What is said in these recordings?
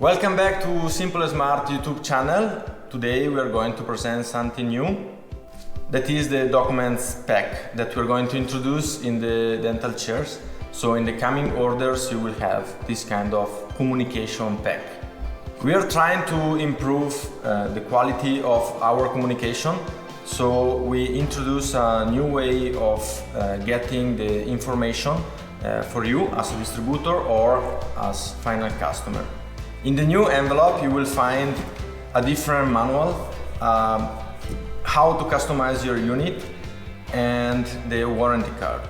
Welcome back to Simple&smart YouTube channel. Today we are going to present something new. That is the documents pack that we're going to introduce in the dental chairs. So in the coming orders you will have this kind of communication pack. We are trying to improve the quality of our communication. So we introduce a new way of getting the information for you as a distributor or as final customer. In the new envelope you will find a different manual, how to customize your unit and the warranty card.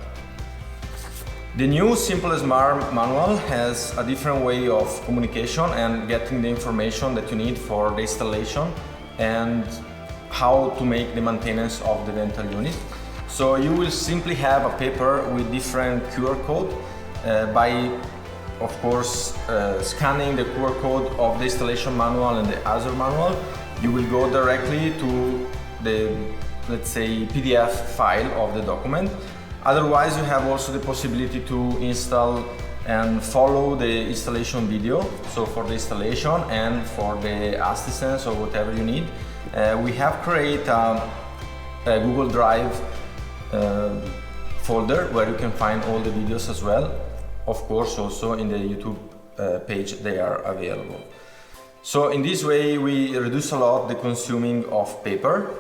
The new Simple&smart manual has a different way of communication and getting the information that you need for the installation and how to make the maintenance of the dental unit. So you will simply have a paper with different QR code by of course scanning the QR code of the installation manual and the other manual. You will go directly to the, let's say, PDF file of the document. Otherwise you have also the possibility to install and follow the installation video. So for the installation and for the assistance or whatever you need, we have created a Google Drive folder where you can find all the videos as well. Of course also in the YouTube page they are available. So in this way we reduce a lot the consuming of paper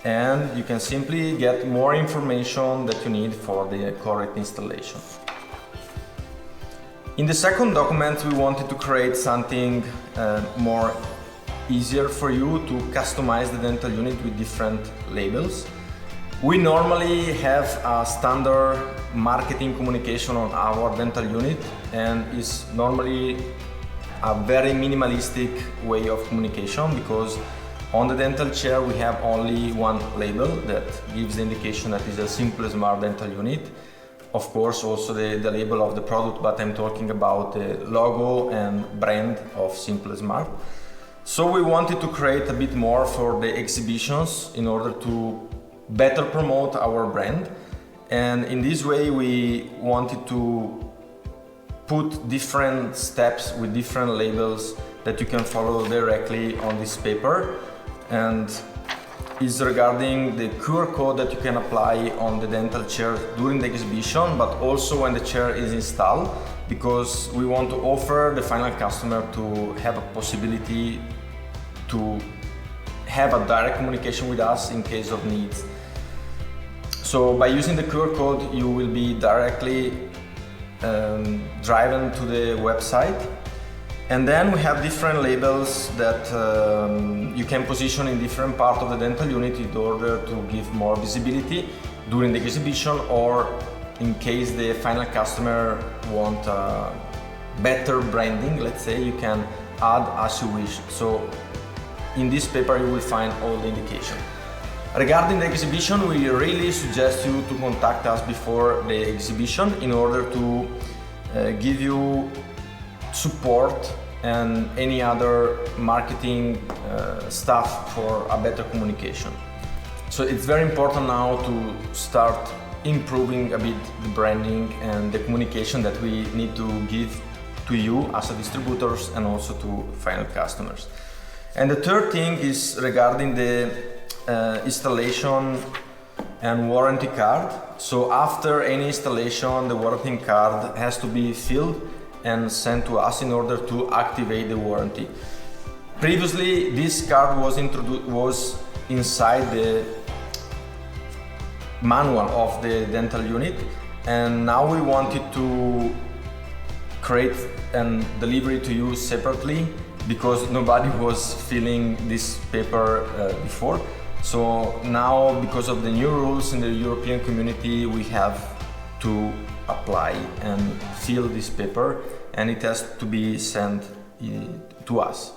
and you can simply get more information that you need for the correct installation. In the second document we wanted to create something more easier for you to customize the dental unit with different labels. We normally have a standard marketing communication on our dental unit and is normally a very minimalistic way of communication because on the dental chair we have only one label that gives the indication that is a Simple&smart dental unit. Of course also the label of the product, but I'm talking about the logo and brand of Simple&smart. So we wanted to create a bit more for the exhibitions in order to better promote our brand, and in this way we wanted to put different steps with different labels that you can follow directly on this paper, and is regarding the QR code that you can apply on the dental chair during the exhibition, but also when the chair is installed, because we want to offer the final customer to have a possibility to have a direct communication with us in case of needs. So by using the QR code you will be directly driven to the website, and then we have different labels that you can position in different parts of the dental unit in order to give more visibility during the exhibition, or in case the final customer want better branding, let's say, you can add as you wish. So in this paper you will find all the indication. Regarding the exhibition, we really suggest you to contact us before the exhibition in order to give you support and any other marketing stuff for a better communication. So it's very important now to start improving a bit the branding and the communication that we need to give to you as a distributors and also to final customers. And the third thing is regarding the installation and warranty card. So after any installation the warranty card has to be filled and sent to us in order to activate the warranty. Previously this card was inside the manual of the dental unit, and now we wanted to create and deliver it to you separately because nobody was filling this paper before. So now, because of the new rules in the European community, we have to apply and fill this paper, and it has to be sent to us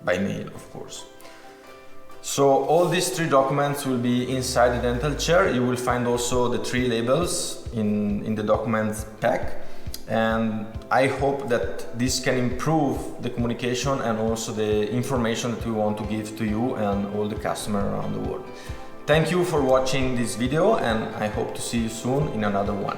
by mail, of course. So all these three documents will be inside the dental chair. You will find also the three labels in the documents pack. And I hope that this can improve the communication and also the information that we want to give to you and all the customers around the world. Thank you for watching this video, and I hope to see you soon in another one.